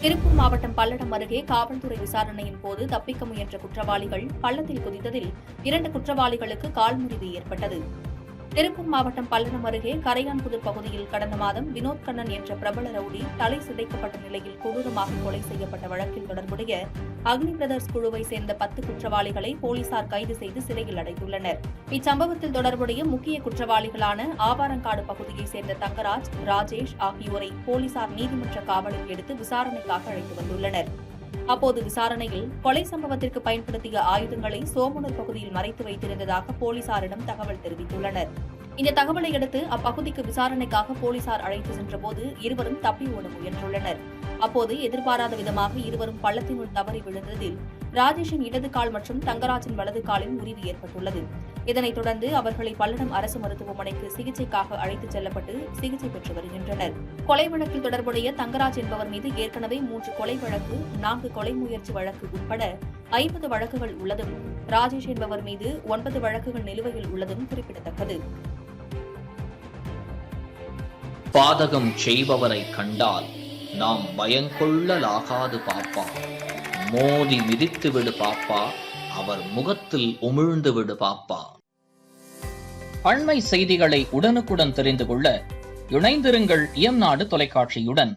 திருப்பூர் மாவட்டம் பல்லடம் அருகே காவல்துறை விசாரணையின் போது தப்பிக்க முயன்ற குற்றவாளிகள் பள்ளத்தில் குதித்ததில் 2 குற்றவாளிகளுக்கு கால்முறிவு ஏற்பட்டது. திருப்பூர் மாவட்டம் பல்லடம் அருகே கரையான்புதூர் பகுதியில் கடந்த மாதம் வினோத் கண்ணன் என்ற பிரபல ரவுடி தலை சிதைக்கப்பட்ட நிலையில் கொடூரமாக கொலை செய்யப்பட்ட வழக்கில் தொடர்புடைய அக்னி பிரதர்ஸ் குழுவை சேர்ந்த 10 குற்றவாளிகளை போலீசார் கைது செய்து சிறையில் அடைத்துள்ளனர். இச்சம்பவத்தில் தொடர்புடைய முக்கிய குற்றவாளிகளான ஆவாரங்காடு பகுதியைச் சேர்ந்த தங்கராஜ், ராஜேஷ் ஆகியோரை போலீசார் நீதிமன்ற காவலில் எடுத்து விசாரணைக்காக அழைத்து வந்துள்ளனர். அப்போது விசாரணையில் கொலை சம்பவத்திற்கு பயன்படுத்திய ஆயுதங்களை சோமனூர் பகுதியில் மறைத்து வைத்திருந்ததாக போலீசாரிடம் தகவல் தெரிவித்துள்ளனர். இந்த தகவலை அடுத்து அப்பகுதிக்கு விசாரணைக்காக போலீசார் அழைத்து சென்றபோது இருவரும் தப்பி ஓட முயன்றுள்ளனர். அப்போது எதிர்பாராத விதமாக இருவரும் பள்ளத்தினுள் தவறி விழுந்ததில் ராஜேஷின் இடது கால் மற்றும் தங்கராஜின் வலது காலில் முறிவு ஏற்பட்டுள்ளது. இதனைத் தொடர்ந்து அவர்களை பல்லடம் அரசு மருத்துவமனைக்கு சிகிச்சைக்காக அழைத்துச் செல்லப்பட்டு சிகிச்சை பெற்று வருகின்றனர். கொலை வழக்கில் தொடர்புடைய தங்கராஜ் என்பவர் மீது ஏற்கனவே 3 கொலை வழக்கு, 4 கொலை முயற்சி வழக்கு உட்பட 50 வழக்குகள் உள்ளதும், ராஜேஷ் என்பவர் மீது 9 வழக்குகள் நிலுவையில் உள்ளதும் குறிப்பிடத்தக்கது. பாதகம் செய்பவரை கண்டால் நாம் பயங்கொள்ளலாகாது பாப்பா. மோதி மிதித்து விடு பாப்பா, அவர் முகத்தில் உமிழ்ந்து விடு பாப்பா. அண்மை செய்திகளை உடனுக்குடன் தெரிந்து கொள்ள இணைந்திருங்கள் இயம்நாடு தொலைக்காட்சியுடன்.